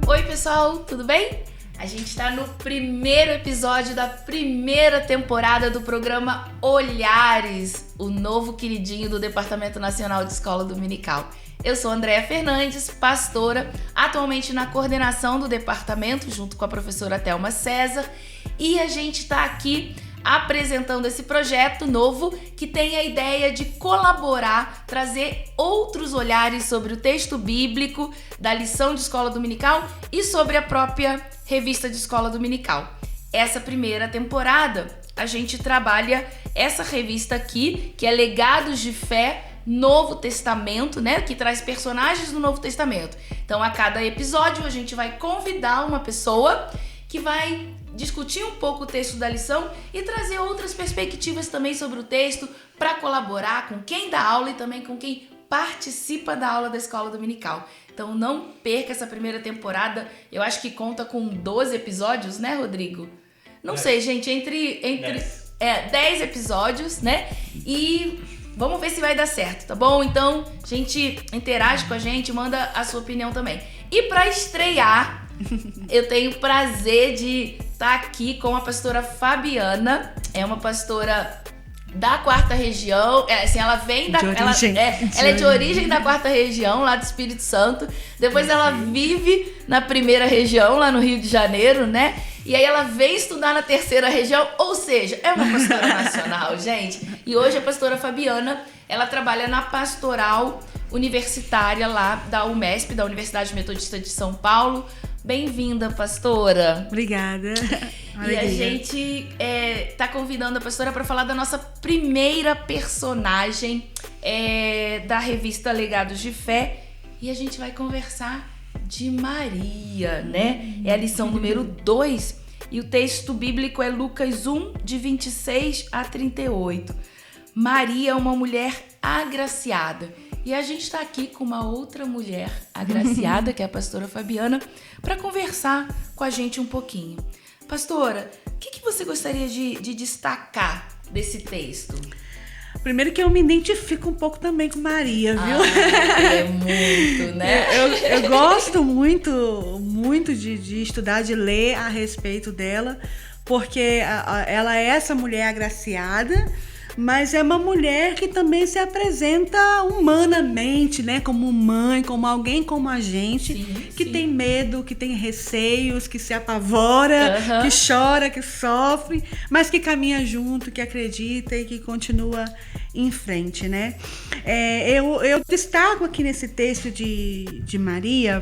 Oi pessoal, tudo bem? A gente está no primeiro episódio da primeira temporada do programa Olhares, o novo queridinho do Departamento Nacional de Escola Dominical. Eu sou Andréa Fernandes, pastora, atualmente na coordenação do departamento, junto com a professora Thelma César, e a gente está aqui apresentando esse projeto novo que tem a ideia de colaborar, trazer outros olhares sobre o texto bíblico da lição de escola dominical e sobre a própria revista de escola dominical. Essa primeira temporada a gente trabalha essa revista aqui, que é Legados de Fé, Novo Testamento, né? Que traz personagens do Novo Testamento. Então, a cada episódio a gente vai convidar uma pessoa que vai discutir um pouco o texto da lição e trazer outras perspectivas também sobre o texto para colaborar com quem dá aula e também com quem participa da aula da escola dominical. Então não perca essa primeira temporada, eu acho que conta com 12 episódios, né, Rodrigo? Não sei, gente, entre 10 episódios, né? E vamos ver se vai dar certo, tá bom? Então, gente, interage com a gente, manda a sua opinião também. E para estrear, eu tenho o prazer de estar aqui com a pastora Fabiana. É uma pastora da 4ª região. Ela vem da... Ela é de origem da 4ª região, lá do Espírito Santo. Depois ela vive na 1ª região, lá no Rio de Janeiro, né? E aí ela veio estudar na 3ª região, ou seja, é uma pastora nacional, gente. E hoje a pastora Fabiana, ela trabalha na pastoral universitária lá da UMESP, da Universidade Metodista de São Paulo. Bem-vinda, pastora. Obrigada. E a gente tá convidando a pastora para falar da nossa primeira personagem da revista Legados de Fé. E a gente vai conversar de Maria, né? É a lição número 2. E o texto bíblico é Lucas 1, de 26 a 38. Maria é uma mulher agraciada. E a gente está aqui com uma outra mulher agraciada, que é a pastora Fabiana, para conversar com a gente um pouquinho. Pastora, o que você gostaria de destacar desse texto? Primeiro que eu me identifico um pouco também com Maria, viu? É muito, né? Eu gosto muito de estudar, de ler a respeito dela, porque ela é essa mulher agraciada, mas é uma mulher que também se apresenta humanamente, né? Como mãe, como alguém como a gente, que tem medo, que tem receios, que se apavora, que chora, que sofre, mas que caminha junto, que acredita e que continua em frente, né? Eu destaco aqui nesse texto de Maria,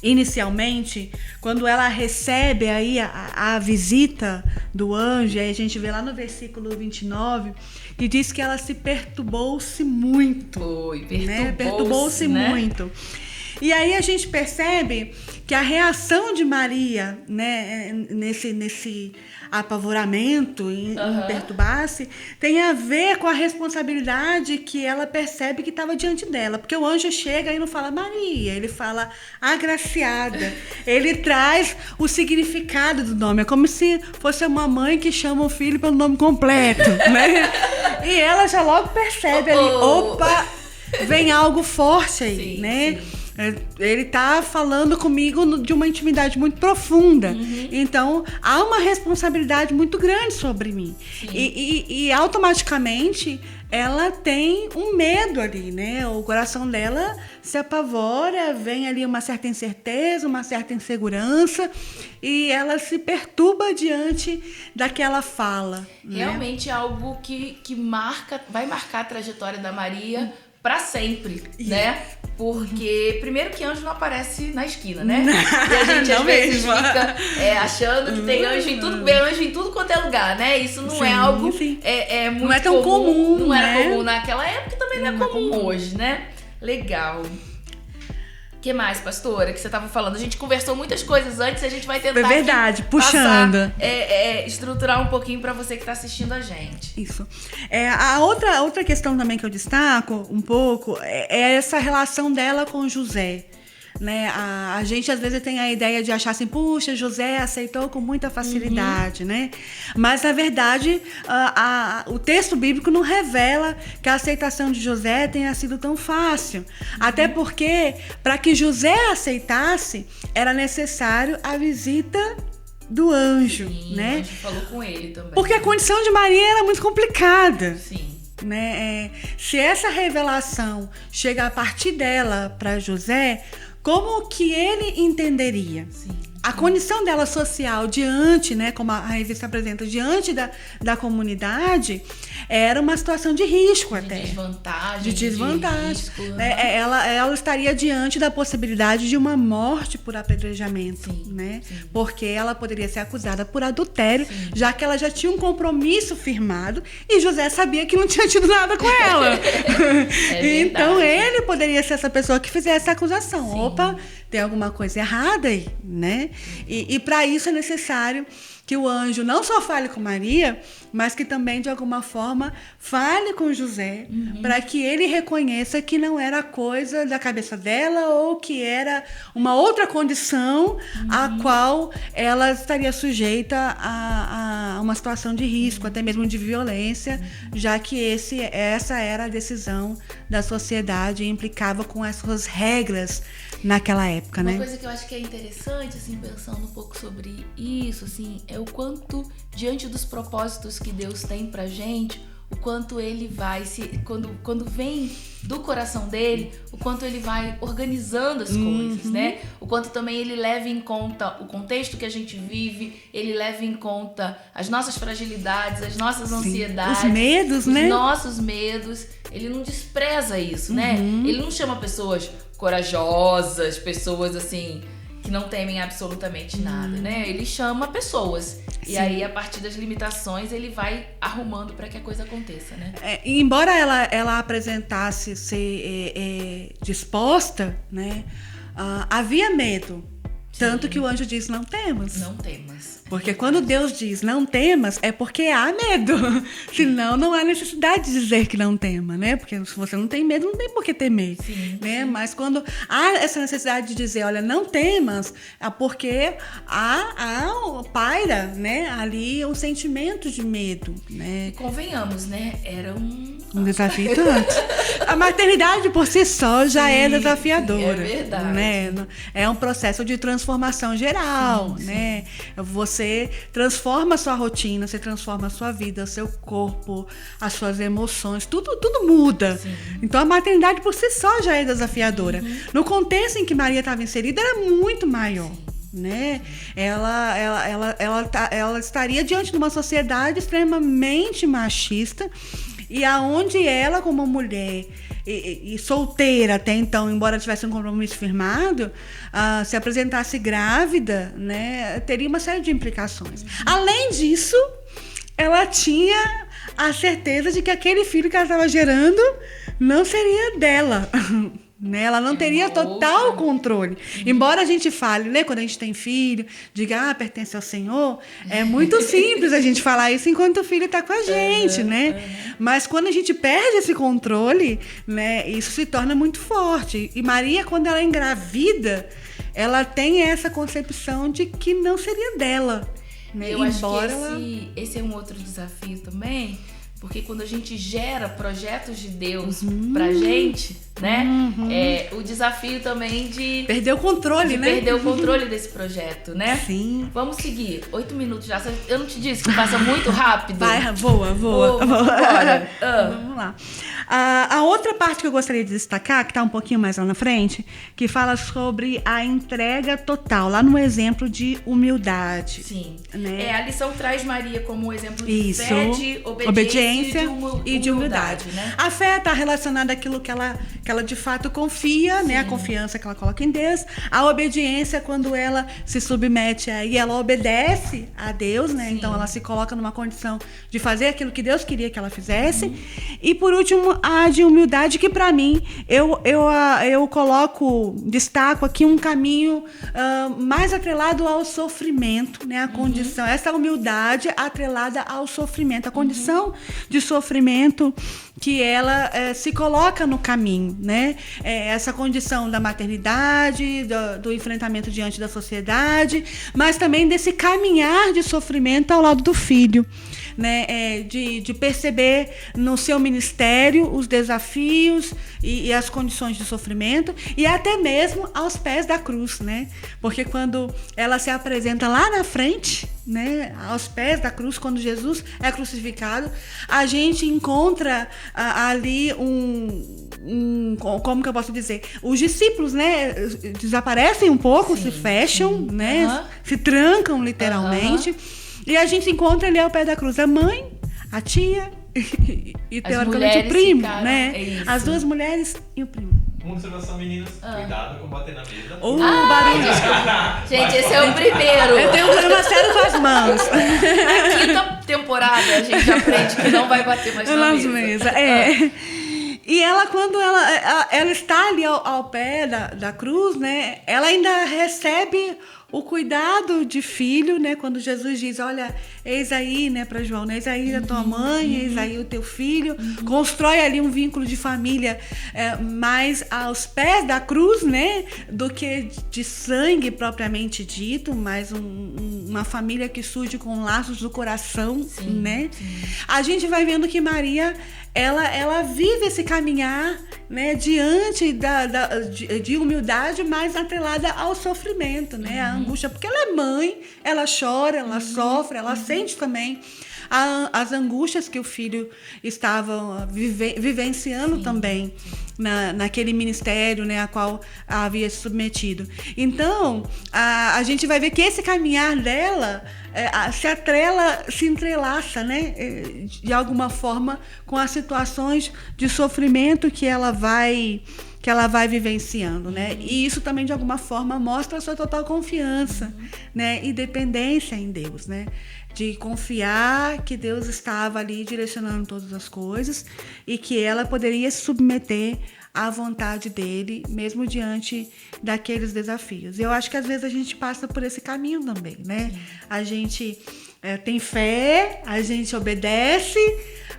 inicialmente, quando ela recebe aí a visita do anjo, aí a gente vê lá no versículo 29, que diz que ela se perturbou-se muito. Perturbou-se muito. E aí a gente percebe que a reação de Maria, né, nesse apavoramento, em perturbar-se, tem a ver com a responsabilidade que ela percebe que estava diante dela. Porque o anjo chega e não fala Maria, ele fala agraciada. Ele traz o significado do nome. É como se fosse uma mãe que chama o filho pelo nome completo, né? E ela já logo percebe ali, opa, vem algo forte aí, né? Sim. Ele tá falando comigo de uma intimidade muito profunda. Então, há uma responsabilidade muito grande sobre mim. E automaticamente, ela tem um medo ali, né? O coração dela se apavora, vem ali uma certa incerteza, uma certa insegurança, e ela se perturba diante daquela fala. Realmente é algo que vai marcar a trajetória da Maria para sempre, né? Porque, primeiro que anjo não aparece na esquina, né? E a gente às vezes fica achando que tem anjo em tudo, vê anjo em tudo quanto é lugar, né? Isso não é algo muito não é tão comum, não era comum naquela época, também não é comum hoje, né? Legal. O que mais, pastora, que você estava falando? A gente conversou muitas coisas antes, a gente vai tentar puxando. Estruturar um pouquinho para você que está assistindo a gente. Isso. A outra questão também que eu destaco um pouco é essa relação dela com José. né? A gente às vezes tem a ideia de achar assim, puxa, José aceitou com muita facilidade, né? Mas na verdade o texto bíblico não revela que a aceitação de José tenha sido tão fácil. Até porque para que José aceitasse era necessário a visita do anjo, Sim, né? O anjo falou com ele também. Porque a condição de Maria era muito complicada. Sim. Né? Se essa revelação chega a partir dela para José, como que ele entenderia? Sim. A condição dela social diante, né, como a revista apresenta, diante da comunidade, era uma situação de risco até. De desvantagem. De risco, ela estaria diante da possibilidade de uma morte por apedrejamento, né? Sim. Porque ela poderia ser acusada por adultério, já que ela já tinha um compromisso firmado e José sabia que não tinha tido nada com ela. Então ele poderia ser essa pessoa que fizesse a acusação. Sim. Opa, tem alguma coisa errada aí, né? E para isso é necessário que o anjo não só fale com Maria, mas que também, de alguma forma, fale com José, para que ele reconheça que não era coisa da cabeça dela ou que era uma outra condição a qual ela estaria sujeita a uma situação de risco, até mesmo de violência, já que essa era a decisão da sociedade e implicava com as suas regras naquela época, né? Uma coisa que eu acho que é interessante, assim, pensando um pouco sobre isso, assim, é o quanto, diante dos propósitos que Deus tem pra gente, o quanto ele vai quando vem do coração dele, o quanto ele vai organizando as coisas, né? O quanto também ele leva em conta o contexto que a gente vive, ele leva em conta as nossas fragilidades, as nossas ansiedades, os medos, né? Os nossos medos. Ele não despreza isso, né? Ele não chama pessoas corajosas, pessoas assim que não temem absolutamente nada, né? Ele chama pessoas. E aí, a partir das limitações, ele vai arrumando para que a coisa aconteça, né? Embora ela apresentasse ser disposta, né? Havia medo. Tanto que o anjo diz, não temas. Não temas. Porque quando Deus diz não temas, é porque há medo. Senão, não há necessidade de dizer que não tema, né? Porque se você não tem medo, não tem por que temer. Sim, né? Mas quando há essa necessidade de dizer, olha, não temas, é porque paira, né? Ali um sentimento de medo, né? E convenhamos, né? Era um desafio tanto. A maternidade por si só já é desafiadora. É verdade. Né? É um processo de transformação geral, né? Você transforma a sua rotina, você transforma a sua vida, o seu corpo, as suas emoções, tudo muda. Sim. Então a maternidade por si só já é desafiadora. No contexto em que Maria estava inserida, era muito maior. Né? Ela estaria diante de uma sociedade extremamente machista e aonde ela, como mulher e solteira até então, embora tivesse um compromisso firmado, se apresentasse grávida, né, teria uma série de implicações. Além disso, ela tinha a certeza de que aquele filho que ela estava gerando não seria dela. Né? Ela não teria total controle. Embora a gente fale, né, quando a gente tem filho, diga, pertence ao Senhor, é muito simples a gente falar isso enquanto o filho está com a gente, né? Mas quando a gente perde esse controle, né, isso se torna muito forte. E Maria, quando ela é engravida, ela tem essa concepção de que não seria dela. Né? Eu acho que esse é um outro desafio também, porque quando a gente gera projetos de Deus pra gente, né? O desafio também de perder o controle, né? Perder o controle desse projeto, né? Sim. Vamos seguir. 8 minutos já. Eu não te disse que passa muito rápido? Vai, voa. Bora. Vamos lá. A outra parte que eu gostaria de destacar, que está um pouquinho mais lá na frente, que fala sobre a entrega total, lá no exemplo de humildade. Sim. Né? A lição traz Maria como um exemplo de fé, de obediência e de humildade. Né? A fé está relacionada àquilo que ela de fato confia, né? A confiança que ela coloca em Deus. A obediência, quando ela se submete e ela obedece a Deus, né? Sim. Então ela se coloca numa condição de fazer aquilo que Deus queria que ela fizesse. E por último, a de humildade, que para mim eu destaco aqui um caminho mais atrelado ao sofrimento, né? A condição, essa humildade atrelada ao sofrimento, a condição de sofrimento que ela se coloca no caminho, né? Essa condição da maternidade, do enfrentamento diante da sociedade, mas também desse caminhar de sofrimento ao lado do filho, né? De perceber no seu ministério os desafios e as condições de sofrimento, e até mesmo aos pés da cruz, né? Porque quando ela se apresenta lá na frente, né, aos pés da cruz, quando Jesus é crucificado, a gente encontra ali como que eu posso dizer? Os discípulos, né, desaparecem um pouco, sim, se fecham, sim, né, se trancam literalmente, e a gente encontra ali ao pé da cruz a mãe, a tia e teoricamente o primo, ficaram, né? As duas mulheres e o primo. Uma observação, meninas. Cuidado com bater na mesa. Barulho. Gente, esse é o primeiro. Eu tenho um problema sério com as mãos. Na quinta temporada, a gente aprende que não vai bater mais na mesa. E ela, quando ela está ali ao pé da cruz, né? Ela ainda recebe o cuidado de filho, né? Quando Jesus diz, olha, eis aí, né, para João, né? Eis aí a tua mãe, eis aí o teu filho. Constrói ali um vínculo de família mais aos pés da cruz, né? Do que de sangue propriamente dito, mas uma família que surge com laços do coração, sim, né? Sim. A gente vai vendo que Maria, ela vive esse caminhar, né, diante de humildade, mas atrelada ao sofrimento, né, à angústia, porque ela é mãe, ela chora, ela sofre, ela sente também as angústias que o filho estava vivenciando, sim, também naquele ministério, né, a qual havia se submetido. Então, a gente vai ver que esse caminhar dela se entrelaça, né, de alguma forma com as situações de sofrimento que ela vai vivenciando, né? E isso também, de alguma forma, mostra a sua total confiança, né? E dependência em Deus, né? De confiar que Deus estava ali direcionando todas as coisas e que ela poderia se submeter à vontade dele, mesmo diante daqueles desafios. E eu acho que às vezes a gente passa por esse caminho também, né? A gente tem fé, a gente obedece,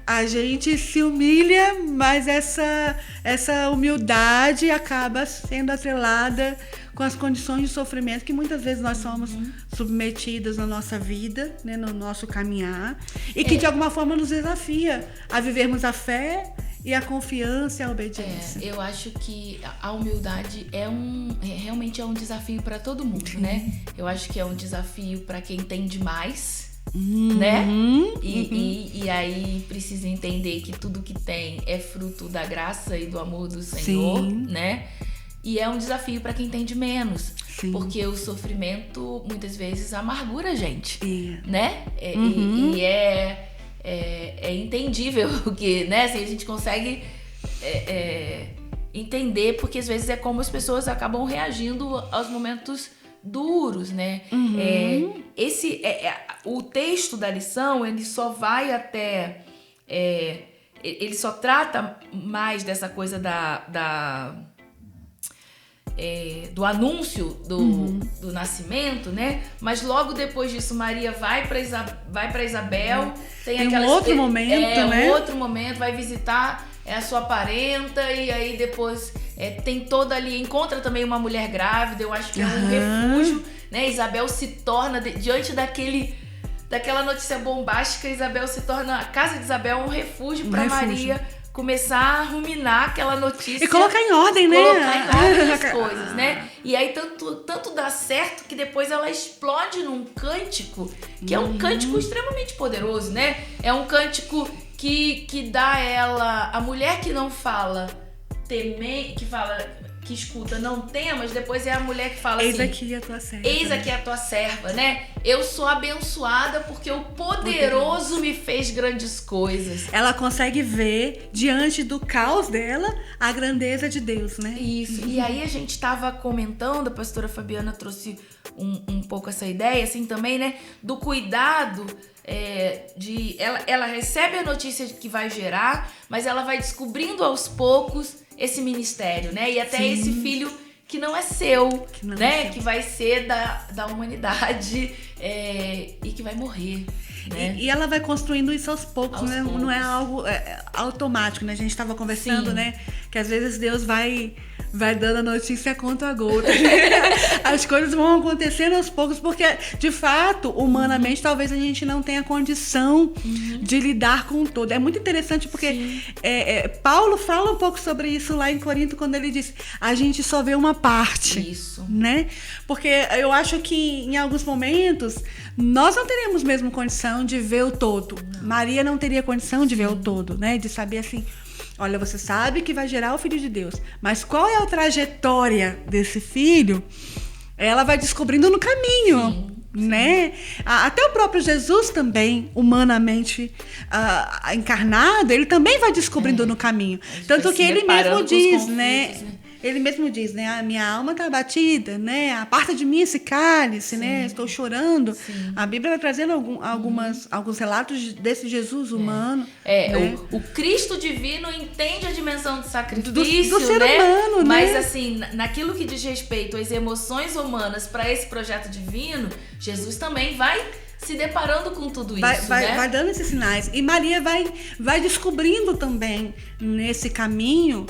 a gente se humilha, mas essa humildade acaba sendo atrelada com as condições de sofrimento que muitas vezes nós somos submetidas na nossa vida, né, no nosso caminhar, e que de alguma forma nos desafia a vivermos a fé e a confiança e a obediência. Eu acho que a humildade realmente é um desafio para todo mundo, né? Eu acho que é um desafio para quem tem demais, né? E aí precisa entender que tudo que tem é fruto da graça e do amor do Senhor, sim, né? E é um desafio para quem tem de menos, sim, porque o sofrimento muitas vezes amargura a gente, né? E é entendível que, né? Assim, a gente consegue entender, porque às vezes é como as pessoas acabam reagindo aos momentos duros, né? O texto da lição, ele só vai até... ele só trata mais dessa coisa do anúncio do nascimento, né? Mas logo depois disso, Maria vai para Isabel, tem aquela outro momento, né? Outro momento, vai visitar a sua parenta, e aí depois tem toda ali, encontra também uma mulher grávida, eu acho que é um refúgio, né? Isabel se torna, diante daquela notícia bombástica, a casa de Isabel um refúgio para Maria começar a ruminar aquela notícia. E colocar em ordem, né? Colocar em ordem as coisas, né? E aí tanto dá certo que depois ela explode num cântico, que é um cântico extremamente poderoso, né? É um cântico que dá ela, a mulher que não fala, que escuta, não temas, depois é a mulher que fala eis aqui a tua serva. Eis aqui a tua serva, né? Eu sou abençoada porque o poderoso me fez grandes coisas. Ela consegue ver, diante do caos dela, a grandeza de Deus, né? Isso. E aí a gente estava comentando, a pastora Fabiana trouxe um pouco essa ideia, assim, também, né? Do cuidado ela recebe a notícia de que vai gerar, mas ela vai descobrindo aos poucos esse ministério, né? E até sim, esse filho que não é seu, né? Que vai ser da humanidade e que vai morrer. né? E ela vai construindo isso aos poucos, né? Poucos. Não é algo automático, né? A gente estava conversando, Sim. né? Que às vezes Deus vai dando a notícia contra a gota. As coisas vão acontecendo aos poucos, porque, de fato, humanamente, talvez a gente não tenha condição de lidar com tudo. É muito interessante, porque Paulo fala um pouco sobre isso lá em Corinto, quando ele diz, a gente só vê uma parte. Isso. Né? Porque eu acho que, em alguns momentos, nós não teríamos mesmo condição de ver o todo. Maria não teria condição de ver o todo, né? De saber assim... Olha, você sabe que vai gerar o Filho de Deus, mas qual é a trajetória desse filho? Ela vai descobrindo no caminho, né? Até o próprio Jesus também, humanamente encarnado, ele também vai descobrindo no caminho. Tanto que ele mesmo diz, né? Ele mesmo diz, né? A minha alma está abatida, né? Aparta de mim esse cálice, né? Estou chorando. Sim. A Bíblia vai trazendo alguns relatos desse Jesus humano. Né? O Cristo divino entende a dimensão do sacrifício, do ser né? humano, mas, né? assim, naquilo que diz respeito às emoções humanas para esse projeto divino, Jesus também vai se deparando com tudo isso, né? Vai dando esses sinais. E Maria vai descobrindo também nesse caminho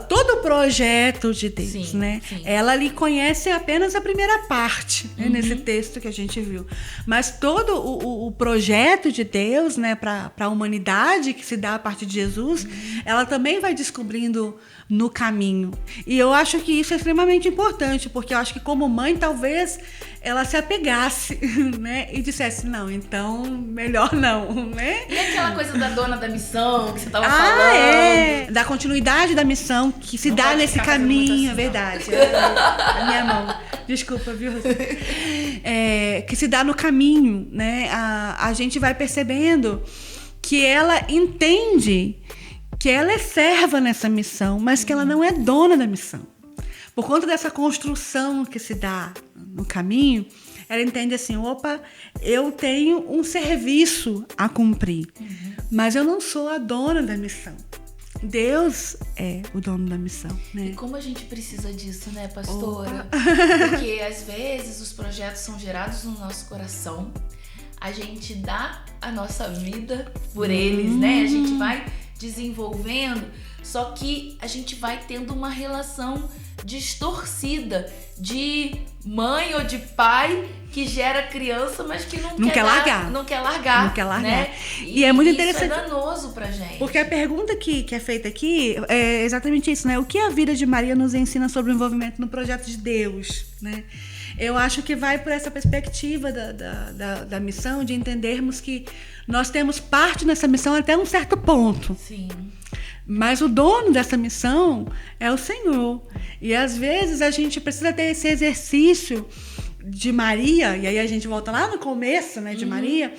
todo o projeto de Deus, né? Sim. Ela ali conhece apenas a primeira parte, né, nesse texto que a gente viu. Mas todo o projeto de Deus, né, para a humanidade que se dá a partir de Jesus, ela também vai descobrindo no caminho. E eu acho que isso é extremamente importante, porque eu acho que como mãe, talvez ela se apegasse, né? E dissesse, não, então melhor não, né? E aquela coisa da dona da missão que você estava falando? Da continuidade da missão que se dá nesse caminho, é verdade. A minha mão. Desculpa, viu? Que se dá no caminho, né? A gente vai percebendo que ela entende que ela é serva nessa missão, mas que ela não é dona da missão. Por conta dessa construção que se dá no caminho, ela entende assim, opa, eu tenho um serviço a cumprir, mas eu não sou a dona da missão. Deus é o dono da missão, né? E como a gente precisa disso, né, pastora? Porque às vezes os projetos são gerados no nosso coração, a gente dá a nossa vida por eles, né? A gente vai desenvolvendo, só que a gente vai tendo uma relação distorcida de mãe ou de pai que gera criança, mas que não quer largar. Não quer largar. Né? E é muito interessante. Isso é danoso pra gente. Porque a pergunta que é feita aqui é exatamente isso, né? O que a vida de Maria nos ensina sobre o envolvimento no projeto de Deus, né? Eu acho que vai por essa perspectiva da missão, de entendermos que nós temos parte nessa missão até um certo ponto. Sim. Mas o dono dessa missão é o Senhor. E às vezes a gente precisa ter esse exercício de Maria, e aí a gente volta lá no começo, né, de Maria,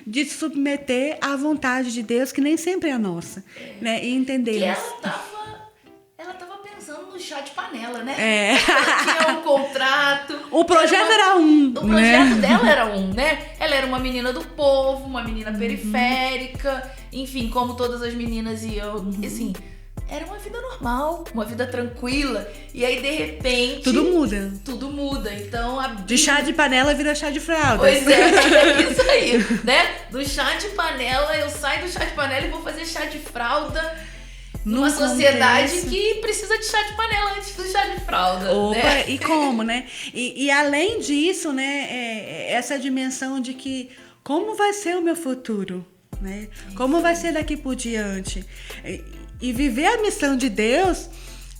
de se submeter à vontade de Deus, que nem sempre é a nossa, né, e entender. Que ela tava pensando no chá de panela, né? Ela tinha um contrato. O projeto era um. O projeto dela era um, né? Ela era uma menina do povo, uma menina periférica, enfim, como todas as meninas iam, assim, era uma vida normal, uma vida tranquila, e aí de repente tudo muda. Então de chá de panela vira chá de fralda. Pois é isso aí, né? Do chá de panela, eu saio do chá de panela e vou fazer chá de fralda numa sociedade que precisa de chá de panela antes do chá de fralda. Opa, né? E como, né? E além disso, né, essa dimensão de que como vai ser o meu futuro, né? Como vai ser daqui por diante? E viver a missão de Deus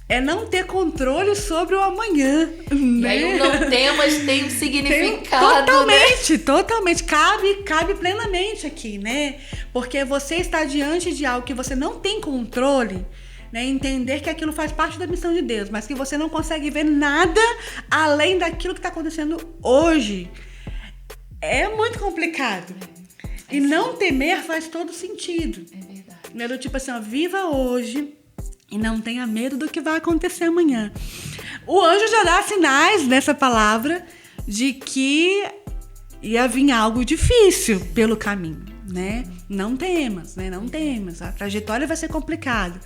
é não ter controle sobre o amanhã. E né? aí o não temas tem um significado. Totalmente. Cabe plenamente aqui, né? Porque você está diante de algo que você não tem controle, né? Entender que aquilo faz parte da missão de Deus, mas que você não consegue ver nada além daquilo que está acontecendo hoje. É muito complicado. E não temer faz todo sentido. É verdade. Né? Do tipo assim, ó, viva hoje e não tenha medo do que vai acontecer amanhã. O anjo já dá sinais nessa palavra de que ia vir algo difícil pelo caminho, né? Não temas, né? Não temas. A trajetória vai ser complicada.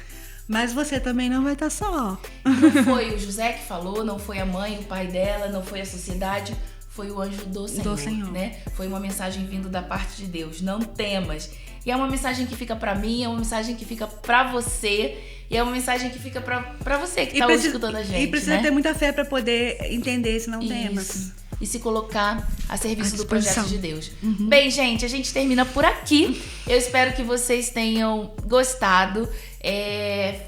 Mas você também não vai estar só. Não foi o José que falou, não foi a mãe, o pai dela, não foi a sociedade. foi o anjo do Senhor, né? Foi uma mensagem vindo da parte de Deus. Não temas. E é uma mensagem que fica pra mim, é uma mensagem que fica pra você, e é uma mensagem que fica pra você que tá hoje escutando a gente, E precisa né? ter muita fé pra poder entender esse não temas. Isso. E se colocar a serviço do projeto de Deus. Uhum. Bem, gente, a gente termina por aqui. Eu espero que vocês tenham gostado.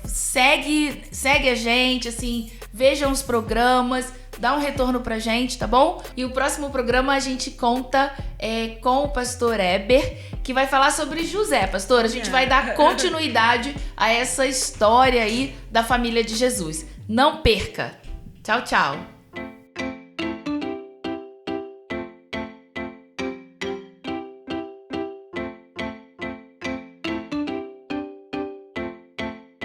Segue a gente, assim, vejam os programas, dá um retorno pra gente, tá bom? E o próximo programa a gente conta com o pastor Eber, que vai falar sobre José. Pastor, a gente vai dar continuidade a essa história aí da família de Jesus. Não perca! Tchau, tchau!